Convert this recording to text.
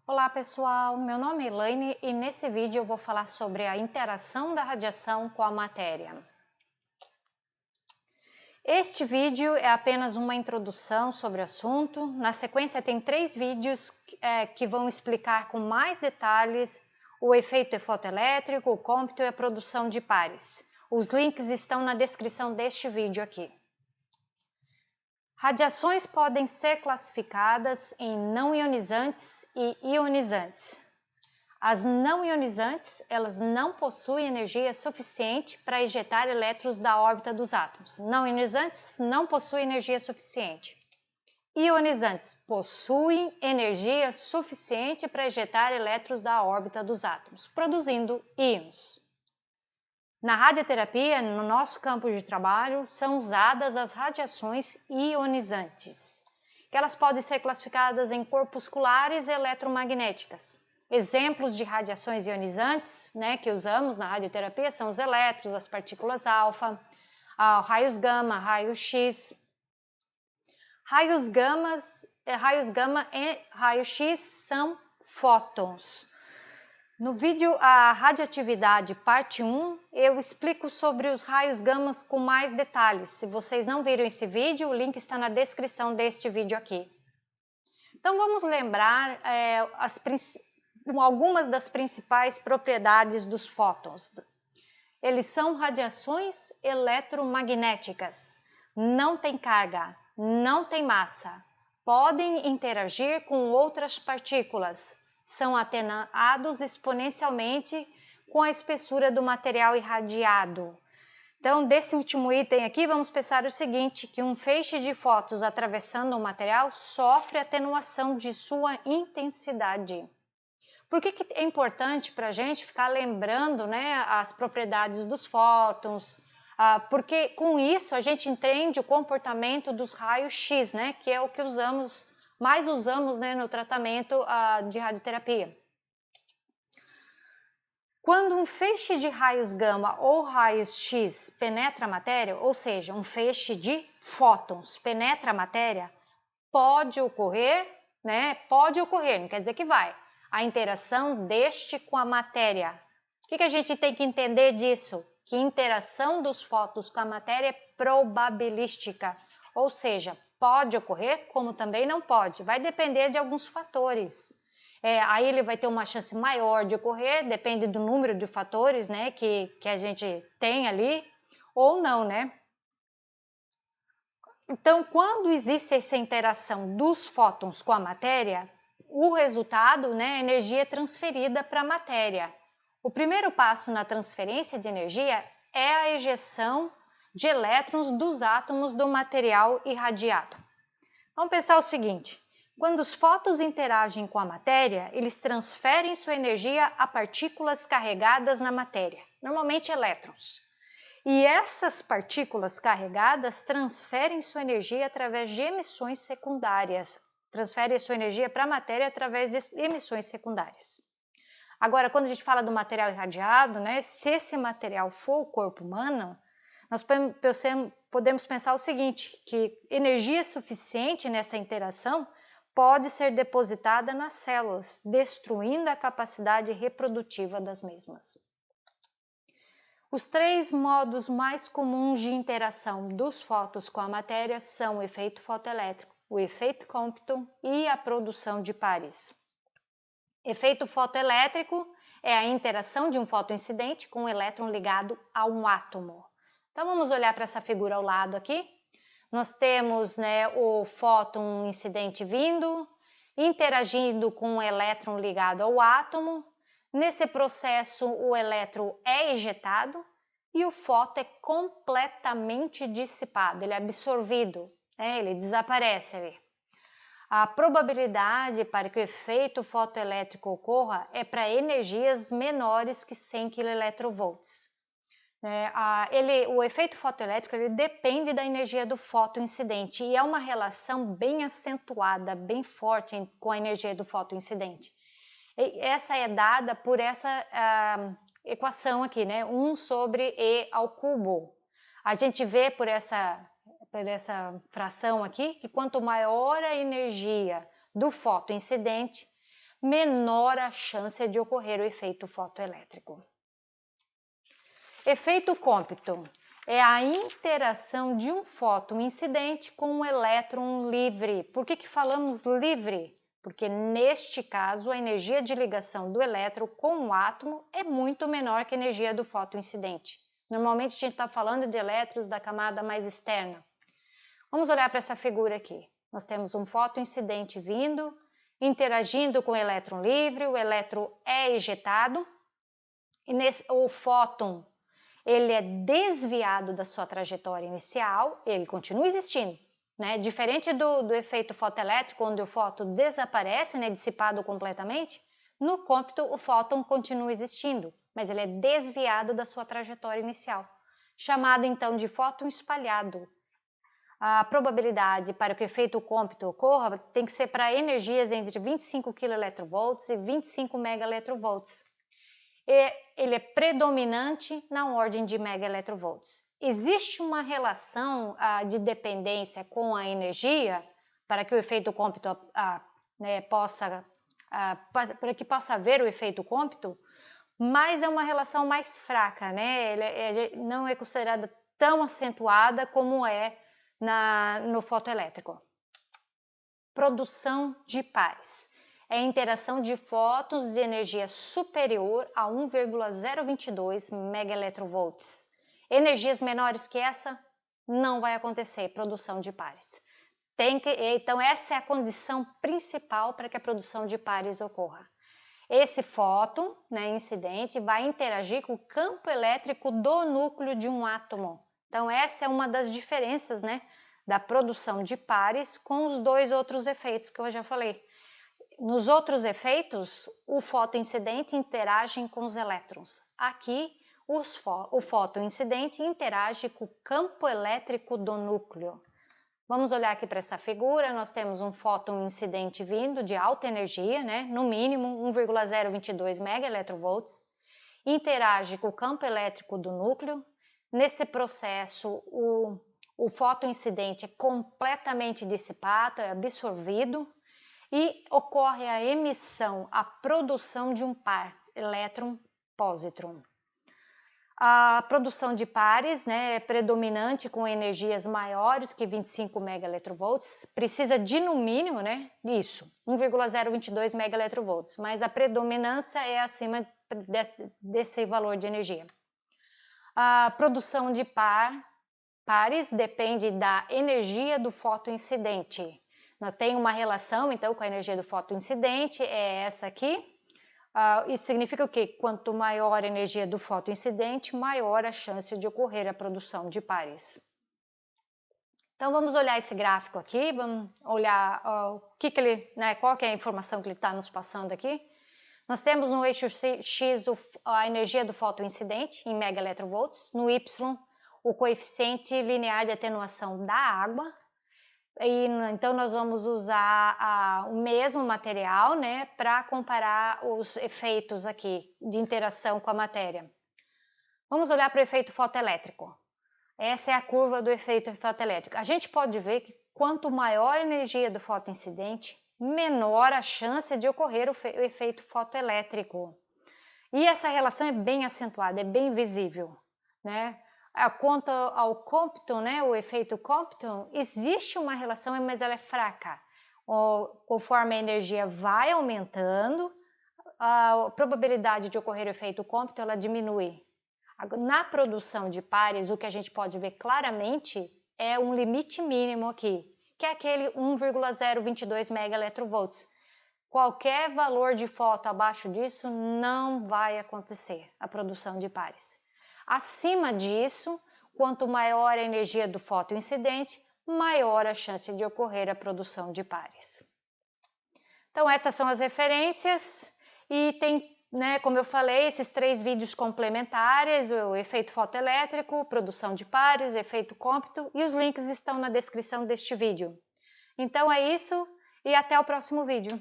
Olá pessoal, meu nome é Elaine e nesse vídeo eu vou falar sobre a interação da radiação com a matéria. Este vídeo é apenas uma introdução sobre o assunto. Na sequência tem 3 vídeos que vão explicar com mais detalhes o efeito fotoelétrico, o cômputo e a produção de pares. Os links estão na descrição deste vídeo aqui. Radiações podem ser classificadas em não ionizantes e ionizantes. As não ionizantes, elas não possuem energia suficiente para ejetar elétrons da órbita dos átomos. Não ionizantes não possuem energia suficiente. Ionizantes possuem energia suficiente para ejetar elétrons da órbita dos átomos, produzindo íons. Na radioterapia, no nosso campo de trabalho, são usadas as radiações ionizantes, que elas podem ser classificadas em corpusculares e eletromagnéticas. Exemplos de radiações ionizantes, que usamos na radioterapia são os elétrons, as partículas alfa, raios gama, raios X. Raios gama e raios X são fótons. No vídeo A Radioatividade, parte 1, eu explico sobre os raios gama com mais detalhes. Se vocês não viram esse vídeo, o link está na descrição deste vídeo aqui. Então vamos lembrar algumas das principais propriedades dos fótons. Eles são radiações eletromagnéticas, não têm carga, não têm massa, podem interagir com outras partículas, são atenuados exponencialmente com a espessura do material irradiado. Então, desse último item aqui, vamos pensar o seguinte, que um feixe de fótons atravessando o material sofre atenuação de sua intensidade. Por que é importante para a gente ficar lembrando as propriedades dos fótons? Porque com isso a gente entende o comportamento dos raios X, que é o que mais usamos no tratamento de radioterapia. Quando um feixe de raios gama ou raios X penetra a matéria, ou seja, um feixe de fótons penetra a matéria, pode ocorrer, não quer dizer que vai, a interação deste com a matéria. O que a gente tem que entender disso? Que a interação dos fótons com a matéria é probabilística, ou seja, pode ocorrer, como também não pode, vai depender de alguns fatores. Aí ele vai ter uma chance maior de ocorrer, depende do número de fatores que a gente tem ali, ou não, Então, quando existe essa interação dos fótons com a matéria, o resultado, a energia é transferida para a matéria. O primeiro passo na transferência de energia é a ejeção de elétrons dos átomos do material irradiado. Vamos pensar o seguinte, quando os fótons interagem com a matéria, eles transferem sua energia a partículas carregadas na matéria, normalmente elétrons. E essas partículas carregadas transferem sua energia através de emissões secundárias, transferem sua energia para a matéria através de emissões secundárias. Agora, quando a gente fala do material irradiado, se esse material for o corpo humano, nós podemos pensar o seguinte, que energia suficiente nessa interação pode ser depositada nas células, destruindo a capacidade reprodutiva das mesmas. Os 3 modos mais comuns de interação dos fótons com a matéria são o efeito fotoelétrico, o efeito Compton e a produção de pares. Efeito fotoelétrico é a interação de um fóton incidente com um elétron ligado a um átomo. Então vamos olhar para essa figura ao lado aqui. Nós temos o fóton incidente vindo, interagindo com um elétron ligado ao átomo. Nesse processo, o elétron é ejetado e o fóton é completamente dissipado, ele é absorvido, ele desaparece ali. A probabilidade para que o efeito fotoelétrico ocorra é para energias menores que 100 keV. O efeito fotoelétrico depende da energia do fóton incidente e é uma relação bem acentuada, bem forte com a energia do fóton incidente. Essa é dada por essa equação aqui, 1 sobre E ao cubo. A gente vê por essa fração aqui que quanto maior a energia do fóton incidente, menor a chance de ocorrer o efeito fotoelétrico. Efeito Compton é a interação de um fóton incidente com um elétron livre. Por que falamos livre? Porque neste caso a energia de ligação do elétron com o átomo é muito menor que a energia do fóton incidente. Normalmente a gente está falando de elétrons da camada mais externa. Vamos olhar para essa figura aqui. Nós temos um fóton incidente vindo, interagindo com o elétron livre, o elétron é ejetado, e o fóton ele é desviado da sua trajetória inicial, ele continua existindo, né? Diferente do efeito fotoelétrico, onde o fóton desaparece, né, dissipado completamente, no Compton o fóton continua existindo, mas ele é desviado da sua trajetória inicial, chamado então de fóton espalhado. A probabilidade para que o efeito Compton ocorra tem que ser para energias entre 25 keV e 25 MeV. Ele é predominante na ordem de MeV. Existe uma relação de dependência com a energia para que o efeito Compton para que possa haver o efeito Compton, mas é uma relação mais fraca, né? Não é considerada tão acentuada como é no fotoelétrico. Produção de pares. É a interação de fótons de energia superior a 1,022 MeV. Energias menores que essa, não vai acontecer produção de pares. Então, essa é a condição principal para que a produção de pares ocorra. Esse fóton, né, incidente, vai interagir com o campo elétrico do núcleo de um átomo. Então, essa é uma das diferenças, né, da produção de pares com os dois outros efeitos que eu já falei. Nos outros efeitos, o fóton incidente interage com os elétrons. Aqui, o fóton incidente interage com o campo elétrico do núcleo. Vamos olhar aqui para essa figura, nós temos um fóton incidente vindo de alta energia, né? No mínimo 1,022 MeV, interage com o campo elétrico do núcleo. Nesse processo, o fóton incidente é completamente dissipado, é absorvido, e ocorre a emissão, a produção de um par elétron-pósitron. A produção de pares, né, é predominante com energias maiores que 25 MeV, precisa de no mínimo, né, isso, 1,022 MeV, mas a predominância é acima desse valor de energia. A produção de pares depende da energia do fóton incidente. Tem uma relação, então, com a energia do fóton incidente, é essa aqui. Isso significa o quê? Quanto maior a energia do fóton incidente, maior a chance de ocorrer a produção de pares. Então, vamos olhar esse gráfico aqui, vamos olhar qual que é a informação que ele está nos passando aqui. Nós temos no eixo X a energia do fóton incidente em MeV, no Y o coeficiente linear de atenuação da água. Então, nós vamos usar o mesmo material, né, para comparar os efeitos aqui de interação com a matéria. Vamos olhar para o efeito fotoelétrico. Essa é a curva do efeito fotoelétrico. A gente pode ver que quanto maior a energia do fóton incidente, menor a chance de ocorrer o efeito fotoelétrico. E essa relação é bem acentuada, é bem visível, né? Quanto ao Compton, né, o efeito Compton, existe uma relação, mas ela é fraca. Conforme a energia vai aumentando, a probabilidade de ocorrer o efeito Compton ela diminui. Na produção de pares, o que a gente pode ver claramente é um limite mínimo aqui, que é aquele 1,022 MeV. Qualquer valor de fóton abaixo disso não vai acontecer a produção de pares. Acima disso, quanto maior a energia do fóton incidente, maior a chance de ocorrer a produção de pares. Então, essas são as referências e tem, né, como eu falei, esses 3 vídeos complementares, o efeito fotoelétrico, produção de pares, efeito Compton, e os links estão na descrição deste vídeo. Então, é isso e até o próximo vídeo.